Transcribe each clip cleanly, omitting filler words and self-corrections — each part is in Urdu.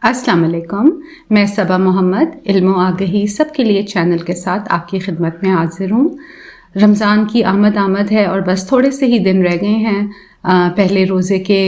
السلام علیکم، میں صبا محمد علم و آگہی سب کے لیے چینل کے ساتھ آپ کی خدمت میں حاضر ہوں۔ رمضان کی آمد ہے اور بس تھوڑے سے ہی دن رہ گئے ہیں پہلے روزے کے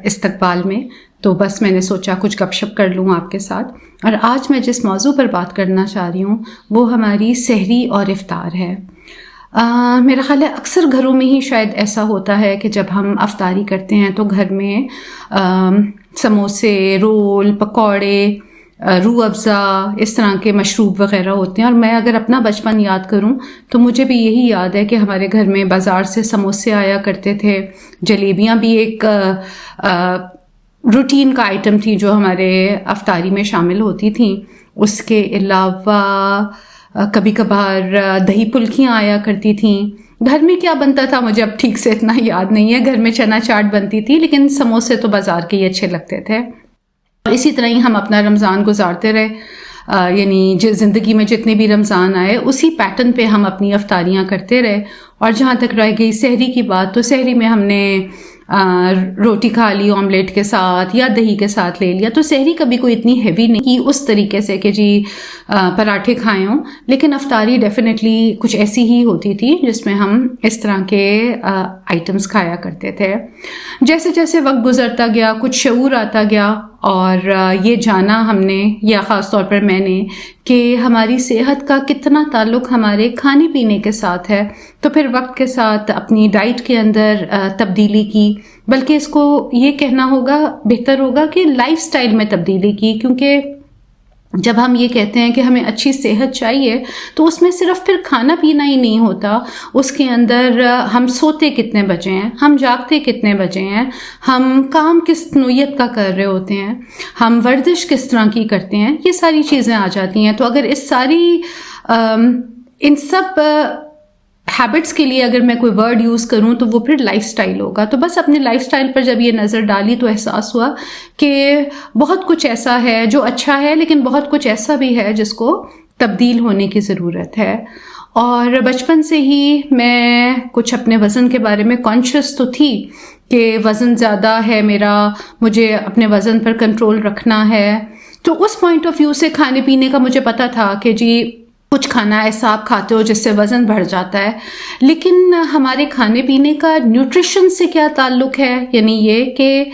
استقبال میں، تو بس میں نے سوچا کچھ گپ شپ کر لوں آپ کے ساتھ۔ اور آج میں جس موضوع پر بات کرنا چاہ رہی ہوں وہ ہماری سحری اور افطار ہے۔ میرا خیال ہے اکثر گھروں میں ہی شاید ایسا ہوتا ہے کہ جب ہم افطاری کرتے ہیں تو گھر میں سموسے، رول، پکوڑے، روح افزا، اس طرح کے مشروب وغیرہ ہوتے ہیں۔ اور میں اگر اپنا بچپن یاد کروں تو مجھے بھی یہی یاد ہے کہ ہمارے گھر میں بازار سے سموسے آیا کرتے تھے، جلیبیاں بھی ایک روٹین کا آئٹم تھی جو ہمارے افطاری میں شامل ہوتی تھیں۔ اس کے علاوہ کبھی کبھار دہی پھلکیاں آیا کرتی تھیں۔ گھر میں کیا بنتا تھا مجھے اب ٹھیک سے اتنا یاد نہیں ہے، گھر میں چنا چاٹ بنتی تھی لیکن سموسے تو بازار کے ہی اچھے لگتے تھے۔ اسی طرح ہی ہم اپنا رمضان گزارتے رہے، یعنی زندگی میں جتنے بھی رمضان آئے اسی پیٹرن پہ ہم اپنی افطاریاں کرتے رہے۔ اور جہاں تک رہ گئی سحری کی بات، تو سحری میں ہم نے روٹی کھا لی آملیٹ کے ساتھ یا دہی کے ساتھ لے لیا، تو سحری کبھی کوئی اتنی ہیوی نہیں کی اس طریقے سے کہ جی پراٹھے کھائے ہوں، لیکن افطاری ڈیفینیٹلی کچھ ایسی ہی ہوتی تھی جس میں ہم اس طرح کے آئٹمس کھایا کرتے تھے۔ جیسے جیسے وقت گزرتا گیا کچھ شعور آتا گیا اور یہ جانا ہم نے، یا خاص طور پر میں نے، کہ ہماری صحت کا کتنا تعلق ہمارے کھانے پینے کے ساتھ ہے، تو پھر وقت کے ساتھ اپنی ڈائٹ کے اندر تبدیلی کی، بلکہ اس کو یہ کہنا ہوگا، بہتر ہوگا کہ لائف سٹائل میں تبدیلی کی، کیونکہ جب ہم یہ کہتے ہیں کہ ہمیں اچھی صحت چاہیے تو اس میں صرف پھر کھانا پینا ہی نہیں ہوتا، اس کے اندر ہم سوتے کتنے بجے ہیں، ہم جاگتے کتنے بجے ہیں، ہم کام کس نوعیت کا کر رہے ہوتے ہیں، ہم ورزش کس طرح کی کرتے ہیں، یہ ساری چیزیں آ جاتی ہیں۔ تو اگر ان سب ہیبٹس کے لیے اگر میں کوئی ورڈ یوز کروں تو وہ پھر لائف سٹائل ہوگا۔ تو بس اپنے لائف سٹائل پر جب یہ نظر ڈالی تو احساس ہوا کہ بہت کچھ ایسا ہے جو اچھا ہے، لیکن بہت کچھ ایسا بھی ہے جس کو تبدیل ہونے کی ضرورت ہے۔ اور بچپن سے ہی میں کچھ اپنے وزن کے بارے میں کانشیس تو تھی کہ وزن زیادہ ہے میرا، مجھے اپنے وزن پر کنٹرول رکھنا ہے، تو اس پوائنٹ آف ویو سے کھانے پینے کا مجھے پتا تھا کہ جی کچھ کھانا ایسا آپ کھاتے ہو جس سے وزن بڑھ جاتا ہے، لیکن ہمارے کھانے پینے کا نیوٹریشن سے کیا تعلق ہے، یعنی یہ کہ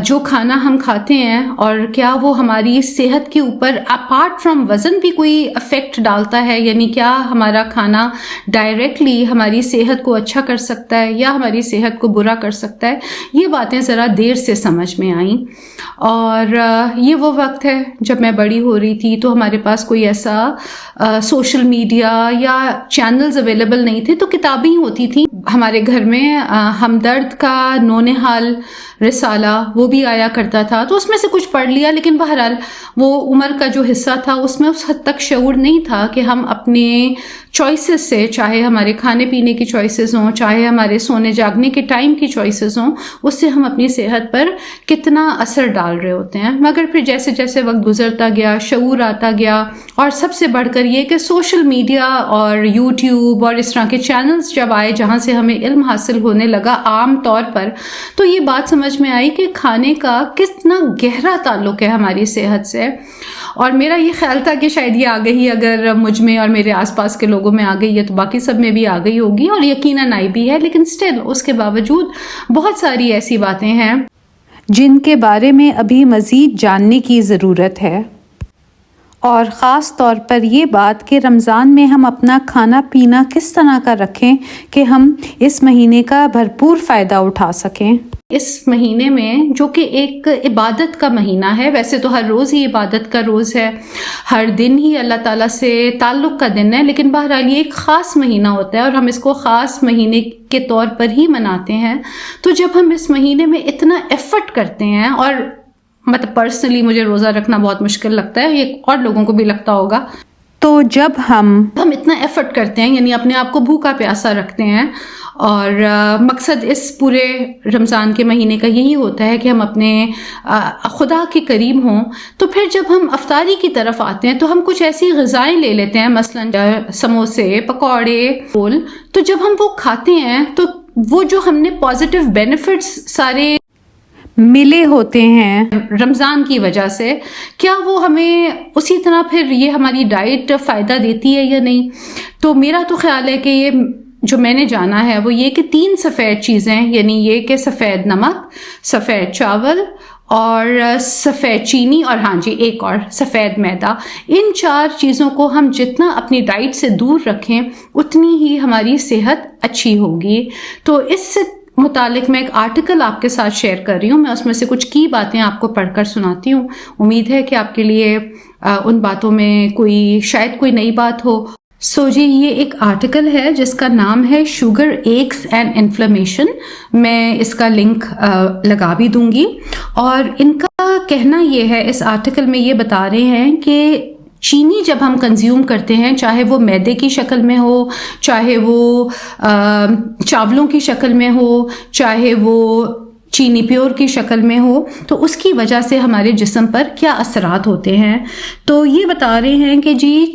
جو کھانا ہم کھاتے ہیں اور کیا وہ ہماری صحت کے اوپر اپارٹ فرام وزن بھی کوئی افیکٹ ڈالتا ہے، یعنی کیا ہمارا کھانا ڈائریکٹلی ہماری صحت کو اچھا کر سکتا ہے یا ہماری صحت کو برا کر سکتا ہے۔ یہ باتیں ذرا دیر سے سمجھ میں آئیں، اور یہ وہ وقت ہے جب میں بڑی ہو رہی تھی تو ہمارے پاس کوئی ایسا سوشل میڈیا یا چینلز اویلیبل نہیں تھے، تو کتابیں ہی ہوتی تھیں ہمارے گھر میں۔ ہمدرد کا نونہال رسالہ وہ بھی آیا کرتا تھا، تو اس میں سے کچھ پڑھ لیا، لیکن بہرحال وہ عمر کا جو حصہ تھا اس میں اس حد تک شعور نہیں تھا کہ ہم اپنے چوائسز سے، چاہے ہمارے کھانے پینے کی چوائسز ہوں، چاہے ہمارے سونے جاگنے کے ٹائم کی چوائسز ہوں، اس سے ہم اپنی صحت پر کتنا اثر ڈال رہے ہوتے ہیں۔ مگر پھر جیسے جیسے وقت گزرتا گیا شعور آتا گیا، اور سب سے بڑھ کر یہ کہ سوشل میڈیا اور یوٹیوب اور اس طرح کے چینلز جب آئے جہاں سے ہمیں علم حاصل ہونے لگا عام طور پر، تو یہ بات سمجھ میں آئی کہ کھانے کا کتنا گہرا تعلق ہے ہماری صحت سے۔ اور میرا یہ خیال تھا کہ شاید یہ آگہی اگر مجھ میں اور میرے آس پاس کے لوگوں میں آ گئی ہے تو باقی سب میں بھی آ گئی ہوگی، اور یقیناً آئی بھی ہے، لیکن سٹل اس کے باوجود بہت ساری ایسی باتیں ہیں جن کے بارے میں ابھی مزید جاننے کی ضرورت ہے، اور خاص طور پر یہ بات کہ رمضان میں ہم اپنا کھانا پینا کس طرح کا رکھیں کہ ہم اس مہینے کا بھرپور فائدہ اٹھا سکیں۔ اس مہینے میں جو کہ ایک عبادت کا مہینہ ہے، ویسے تو ہر روز ہی عبادت کا روز ہے، ہر دن ہی اللہ تعالیٰ سے تعلق کا دن ہے، لیکن بہرحال یہ ایک خاص مہینہ ہوتا ہے اور ہم اس کو خاص مہینے کے طور پر ہی مناتے ہیں۔ تو جب ہم اس مہینے میں اتنا ایفرٹ کرتے ہیں، اور مطلب پرسنلی مجھے روزہ رکھنا بہت مشکل لگتا ہے، یہ اور لوگوں کو بھی لگتا ہوگا، تو جب ہم اتنا ایفرٹ کرتے ہیں، یعنی اپنے آپ کو بھوکا پیاسا رکھتے ہیں، اور مقصد اس پورے رمضان کے مہینے کا یہی ہوتا ہے کہ ہم اپنے خدا کے قریب ہوں، تو پھر جب ہم افطاری کی طرف آتے ہیں تو ہم کچھ ایسی غذائیں لے لیتے ہیں، مثلاً سموسے، پکوڑے، رول، تو جب ہم وہ کھاتے ہیں تو وہ جو ہم نے پازیٹیو بینیفٹس سارے ملے ہوتے ہیں رمضان کی وجہ سے، کیا وہ ہمیں اسی طرح پھر یہ ہماری ڈائٹ فائدہ دیتی ہے یا نہیں؟ تو میرا تو خیال ہے کہ یہ جو میں نے جانا ہے وہ یہ کہ 3 سفید چیزیں، یعنی یہ کہ سفید نمک، سفید چاول اور سفید چینی، اور ہاں جی ایک اور سفید میدا، ان 4 چیزوں کو ہم جتنا اپنی ڈائٹ سے دور رکھیں اتنی ہی ہماری صحت اچھی ہوگی۔ تو اس سے متعلق میں ایک آرٹیکل آپ کے ساتھ شیئر کر رہی ہوں، میں اس میں سے کچھ کی باتیں آپ کو پڑھ کر سناتی ہوں، امید ہے کہ آپ کے لیے ان باتوں میں شاید کوئی نئی بات ہو۔ جی یہ ایک آرٹیکل ہے جس کا نام ہے شوگر ایکس اینڈ انفلیمیشن، میں اس کا لنک لگا بھی دوں گی، اور ان کا کہنا یہ ہے، اس آرٹیکل میں یہ بتا رہے ہیں کہ چینی جب ہم کنزیوم کرتے ہیں، چاہے وہ میدے کی شکل میں ہو، چاہے وہ چاولوں کی شکل میں ہو، چاہے وہ چینی پیور کی شکل میں ہو، تو اس کی وجہ سے ہمارے جسم پر کیا اثرات ہوتے ہیں۔ تو یہ بتا رہے ہیں کہ جی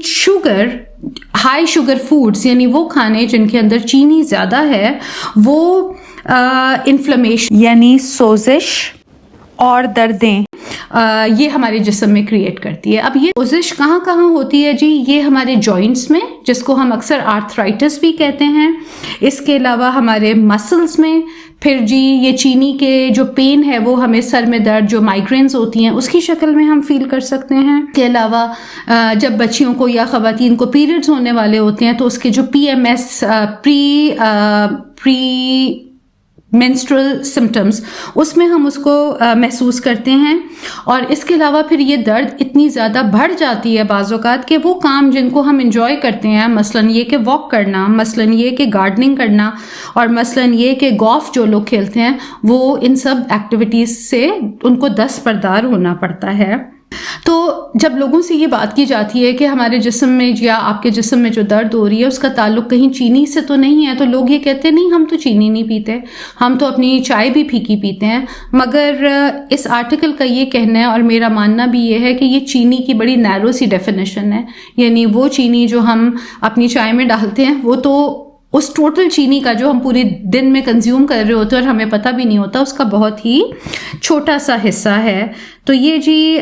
ہائی شوگر فوڈز، یعنی وہ کھانے جن کے اندر چینی زیادہ ہے، وہ انفلیمیشن یعنی سوزش اور دردیں یہ ہمارے جسم میں کریٹ کرتی ہے۔ اب یہ سوزش کہاں کہاں ہوتی ہے جی؟ یہ ہمارے جوائنٹس میں، جس کو ہم اکثر آرتھرائٹس بھی کہتے ہیں، اس کے علاوہ ہمارے مسلز میں، پھر جی یہ چینی کے جو پین ہے وہ ہمیں سر میں درد، جو مائگرینز ہوتی ہیں اس کی شکل میں ہم فیل کر سکتے ہیں۔ اس کے علاوہ جب بچیوں کو یا خواتین کو پیریڈز ہونے والے ہوتے ہیں تو اس کے جو PMS پری مینسٹرل سمٹمز، اس میں ہم اس کو محسوس کرتے ہیں۔ اور اس کے علاوہ پھر یہ درد اتنی زیادہ بڑھ جاتی ہے بعض اوقات کہ وہ کام جن کو ہم انجوائے کرتے ہیں، مثلاً یہ کہ واک کرنا، مثلاً یہ کہ گارڈننگ کرنا، اور مثلاً یہ کہ گولف جو لوگ کھیلتے ہیں، وہ ان سب ایکٹیویٹیز سے ان کو دستبردار ہونا پڑتا ہے۔ تو جب لوگوں سے یہ بات کی جاتی ہے کہ ہمارے جسم میں یا آپ کے جسم میں جو درد ہو رہی ہے اس کا تعلق کہیں چینی سے تو نہیں ہے، تو لوگ یہ کہتے ہیں نہیں ہم تو چینی نہیں پیتے، ہم تو اپنی چائے بھی پھیکی پیتے ہیں۔ مگر اس آرٹیکل کا یہ کہنا ہے، اور میرا ماننا بھی یہ ہے، کہ یہ چینی کی بڑی نیرو سی ڈیفینیشن ہے، یعنی وہ چینی جو ہم اپنی چائے میں ڈالتے ہیں وہ تو اس ٹوٹل چینی کا جو ہم پورے دن میں کنزیوم کر رہے ہوتے ہیں اور ہمیں پتہ بھی نہیں ہوتا، اس کا بہت ہی چھوٹا سا حصہ ہے۔ تو یہ جی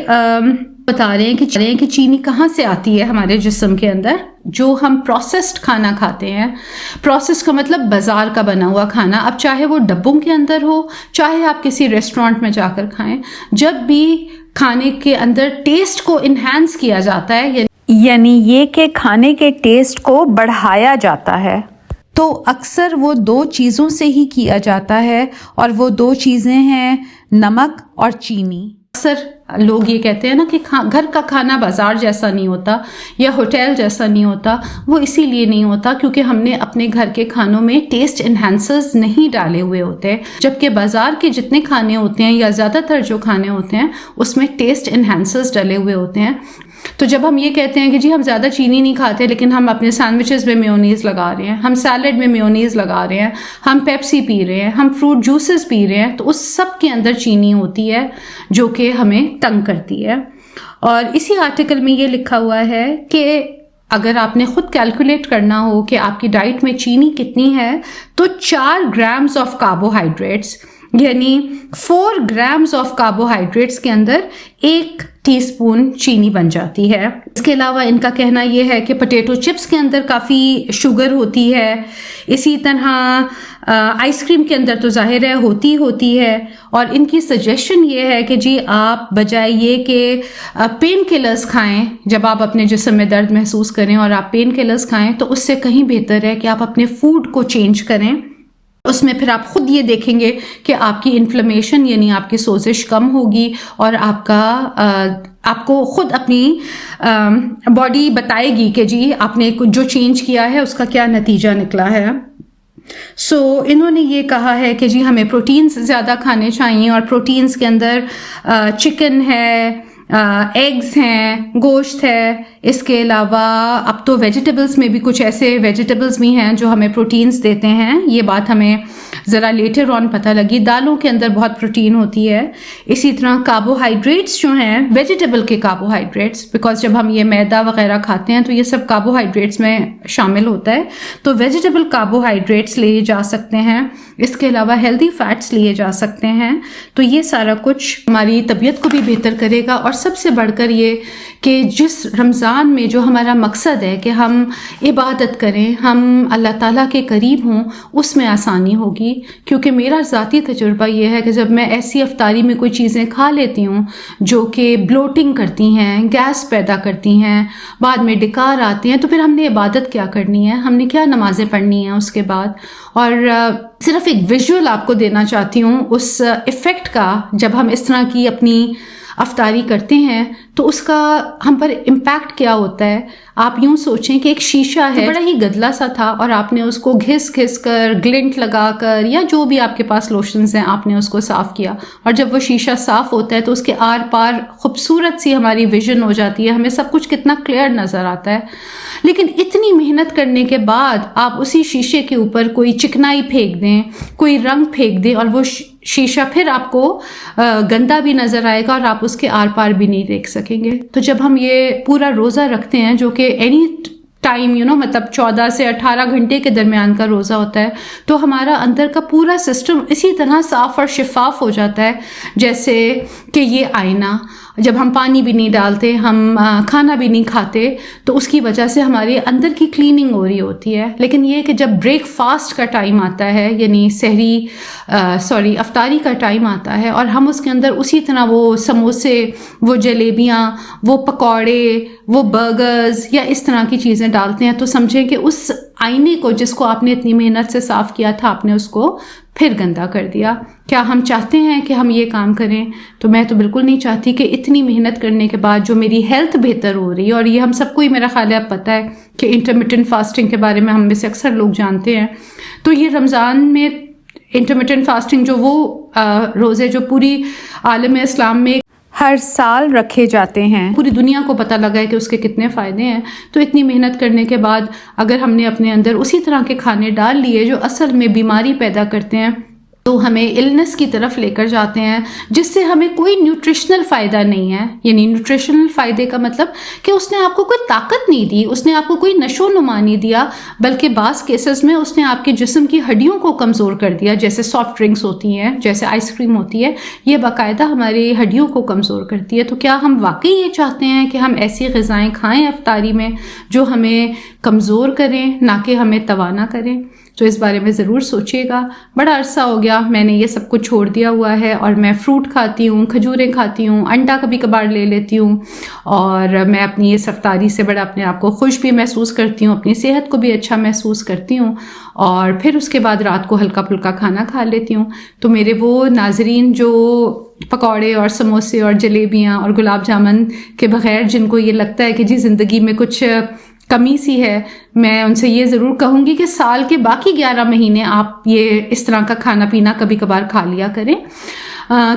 بتا رہے ہیں کہ چینی کہاں سے آتی ہے ہمارے جسم کے اندر؟ جو ہم پروسیسڈ کھانا کھاتے ہیں، پروسیس کا مطلب بازار کا بنا ہوا کھانا، اب چاہے وہ ڈبوں کے اندر ہو، چاہے آپ کسی ریسٹورینٹ میں جا کر کھائیں، جب بھی کھانے کے اندر ٹیسٹ کو انہینس کیا جاتا ہے، یعنی یہ کہ کھانے کے ٹیسٹ کو بڑھایا جاتا ہے، تو اکثر وہ 2 چیزوں سے ہی کیا جاتا ہے، اور وہ 2 چیزیں ہیں نمک اور چینی۔ اکثر لوگ یہ کہتے ہیں نا کہ گھر کا کھانا بازار جیسا نہیں ہوتا یا ہوٹل جیسا نہیں ہوتا، وہ اسی لیے نہیں ہوتا کیونکہ ہم نے اپنے گھر کے کھانوں میں ٹیسٹ انہینسرز نہیں ڈالے ہوئے ہوتے، جبکہ بازار کے جتنے کھانے ہوتے ہیں یا زیادہ تر جو کھانے ہوتے ہیں اس میں ٹیسٹ انہینسرز ڈلے ہوئے ہوتے ہیں۔ تو جب ہم یہ کہتے ہیں کہ جی ہم زیادہ چینی نہیں کھاتے لیکن ہم اپنے سینڈوچز میں میونیز لگا رہے ہیں، ہم سیلڈ میں میونیز لگا رہے ہیں، ہم پیپسی پی رہے ہیں، ہم فروٹ جوسز پی رہے ہیں، تو اس سب کے اندر چینی ہوتی ہے جو کہ ہمیں تنگ کرتی ہے۔ اور اسی آرٹیکل میں یہ لکھا ہوا ہے کہ اگر آپ نے خود کیلکولیٹ کرنا ہو کہ آپ کی ڈائٹ میں چینی کتنی ہے، تو 4 گرامز آف کاربوہائیڈریٹس، یعنی 4 گرامز آف کاربوہائیڈریٹس کے اندر 1 ٹی اسپون چینی بن جاتی ہے۔ اس کے علاوہ ان کا کہنا یہ ہے کہ پوٹیٹو چپس کے اندر کافی شوگر ہوتی ہے، اسی طرح آئس کریم کے اندر تو ظاہر ہے ہوتی ہے، اور ان کی سجیشن یہ ہے کہ جی آپ بجائے یہ کہ پین کلرز کھائیں، جب آپ اپنے جسم میں درد محسوس کریں اور آپ پین کلرز کھائیں تو اس سے کہیں بہتر ہے کہ آپ اپنے فوڈ کو چینج کریں۔ اس میں پھر آپ خود یہ دیکھیں گے کہ آپ کی انفلیمیشن یعنی آپ کی سوزش کم ہوگی، اور آپ کو خود اپنی باڈی بتائے گی کہ جی آپ نے جو چینج کیا ہے اس کا کیا نتیجہ نکلا ہے۔ انہوں نے یہ کہا ہے کہ جی ہمیں پروٹینز زیادہ کھانے چاہیے، اور پروٹینز کے اندر چکن ہے، ایگز ہیں, گوشت ہے, اس کے علاوہ اب تو ویجیٹیبلز میں بھی کچھ ایسے ویجیٹیبلز بھی ہیں جو ہمیں پروٹینز دیتے ہیں. یہ بات ہمیں ذرا لیٹر آن پتہ لگی. دالوں کے اندر بہت پروٹین ہوتی ہے. اسی طرح کاربوہائیڈریٹس جو ہیں, ویجیٹیبل کے کاربوہائیڈریٹس, بیکاز جب ہم یہ میدا وغیرہ کھاتے ہیں تو یہ سب کاربوہائیڈریٹس میں شامل ہوتا ہے, تو ویجیٹیبل کاربوہائیڈریٹس لیے جا سکتے ہیں. اس کے علاوہ ہیلدی فیٹس لیے جا سکتے ہیں. تو یہ سارا کچھ ہماری طبیعت کو بھی بہتر کرے گا, اور سب سے بڑھ کر یہ کہ جس رمضان میں جو ہمارا مقصد ہے کہ ہم عبادت کریں, ہم اللہ تعالیٰ کے قریب ہوں, اس میں آسانی ہوگی. کیونکہ میرا ذاتی تجربہ یہ ہے کہ جب میں ایسی افطاری میں کوئی چیزیں کھا لیتی ہوں جو کہ بلوٹنگ کرتی ہیں, گیس پیدا کرتی ہیں, بعد میں ڈکار آتے ہیں, تو پھر ہم نے عبادت کیا کرنی ہے, ہم نے کیا نمازیں پڑھنی ہیں اس کے بعد. اور صرف ایک ویژول آپ کو دینا چاہتی ہوں اس ایفیکٹ کا. جب ہم اس طرح کی اپنی افطاری کرتے ہیں تو اس کا ہم پر امپیکٹ کیا ہوتا ہے. آپ یوں سوچیں کہ ایک شیشہ ہے, بڑا ہی گدلا سا تھا, اور آپ نے اس کو گھس گھس کر, گلنٹ لگا کر, یا جو بھی آپ کے پاس لوشنز ہیں, آپ نے اس کو صاف کیا. اور جب وہ شیشہ صاف ہوتا ہے تو اس کے آر پار خوبصورت سی ہماری ویژن ہو جاتی ہے, ہمیں سب کچھ کتنا کلیئر نظر آتا ہے. لیکن اتنی محنت کرنے کے بعد آپ اسی شیشے کے اوپر کوئی چکنائی پھینک دیں, کوئی رنگ پھینک دیں, اور وہ شیشہ پھر آپ کو گندا بھی نظر آئے گا, اور آپ اس کے آر پار بھی نہیں دیکھ سکیں گے. تو جب ہم یہ پورا روزہ رکھتے ہیں, جو کہ اینی ٹائم مطلب 14 سے 18 گھنٹے کے درمیان کا روزہ ہوتا ہے, تو ہمارا اندر کا پورا سسٹم اسی طرح صاف اور شفاف ہو جاتا ہے جیسے کہ یہ آئینہ. جب ہم پانی بھی نہیں ڈالتے, ہم کھانا بھی نہیں کھاتے, تو اس کی وجہ سے ہمارے اندر کی کلیننگ ہو رہی ہوتی ہے. لیکن یہ کہ جب بریک فاسٹ کا ٹائم آتا ہے, یعنی افطاری کا ٹائم آتا ہے, اور ہم اس کے اندر اسی طرح وہ سموسے, وہ جلیبیاں, وہ پکوڑے, وہ برگرز یا اس طرح کی چیزیں ڈالتے ہیں, تو سمجھیں کہ اس آئینے کو جس کو آپ نے اتنی محنت سے صاف کیا تھا, آپ نے اس کو پھر گندا کر دیا. کیا ہم چاہتے ہیں کہ ہم یہ کام کریں؟ تو میں تو بالکل نہیں چاہتی کہ اتنی محنت کرنے کے بعد جو میری ہیلتھ بہتر ہو رہی ہے, اور یہ ہم سب کو ہی میرا خیال ہے اب پتہ ہے کہ انٹرمیٹنٹ فاسٹنگ کے بارے میں ہم میں سے اکثر لوگ جانتے ہیں. تو یہ رمضان میں انٹرمیٹنٹ فاسٹنگ جو وہ روزے جو پوری عالم اسلام میں ہر سال رکھے جاتے ہیں, پوری دنیا کو پتہ لگا ہے کہ اس کے کتنے فائدے ہیں. تو اتنی محنت کرنے کے بعد اگر ہم نے اپنے اندر اسی طرح کے کھانے ڈال لیے جو اصل میں بیماری پیدا کرتے ہیں, تو ہمیں النس کی طرف لے کر جاتے ہیں, جس سے ہمیں کوئی نیوٹریشنل فائدہ نہیں ہے. یعنی نیوٹریشنل فائدے کا مطلب کہ اس نے آپ کو کوئی طاقت نہیں دی, اس نے آپ کو کوئی نشو و نما نہیں دیا, بلکہ بعض کیسز میں اس نے آپ کے جسم کی ہڈیوں کو کمزور کر دیا. جیسے سافٹ ڈرنکس ہوتی ہیں, جیسے آئس کریم ہوتی ہے, یہ باقاعدہ ہماری ہڈیوں کو کمزور کرتی ہے. تو کیا ہم واقعی یہ چاہتے ہیں کہ ہم ایسی غذائیں کھائیں افطاری میں جو ہمیں کمزور کریں, نہ کہ ہمیں توانا کریں؟ تو اس بارے میں ضرور سوچیے گا. بڑا عرصہ ہو گیا میں نے یہ سب کچھ چھوڑ دیا ہوا ہے, اور میں فروٹ کھاتی ہوں, کھجوریں کھاتی ہوں, انڈا کبھی کبھار لے لیتی ہوں, اور میں اپنی اس افطاری سے بڑا اپنے آپ کو خوش بھی محسوس کرتی ہوں, اپنی صحت کو بھی اچھا محسوس کرتی ہوں, اور پھر اس کے بعد رات کو ہلکا پھلکا کھانا کھا لیتی ہوں. تو میرے وہ ناظرین جو پکوڑے اور سموسے اور جلیبیاں اور گلاب جامن کے بغیر جن کو یہ لگتا ہے کہ جی زندگی میں کچھ کمی سی ہے, میں ان سے یہ ضرور کہوں گی کہ سال کے باقی 11 مہینے آپ یہ اس طرح کا کھانا پینا کبھی کبھار کھا لیا کریں,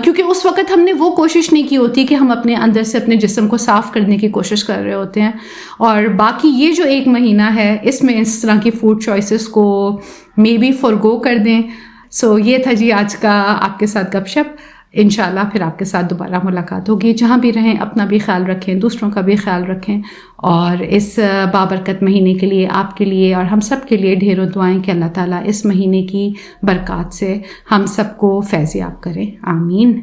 کیونکہ اس وقت ہم نے وہ کوشش نہیں کی ہوتی کہ ہم اپنے اندر سے اپنے جسم کو صاف کرنے کی کوشش کر رہے ہوتے ہیں. اور باقی یہ جو 1 مہینہ ہے, اس میں اس طرح کی فوڈ چوائسز کو مے بی فورگو کر دیں. سو یہ تھا جی آج کا آپ کے ساتھ گپ شپ. انشاءاللہ پھر آپ کے ساتھ دوبارہ ملاقات ہوگی. جہاں بھی رہیں اپنا بھی خیال رکھیں, دوسروں کا بھی خیال رکھیں, اور اس بابرکت مہینے کے لیے آپ کے لیے اور ہم سب کے لیے ڈھیروں دعائیں کہ اللہ تعالیٰ اس مہینے کی برکات سے ہم سب کو فیض یاب کریں. آمین.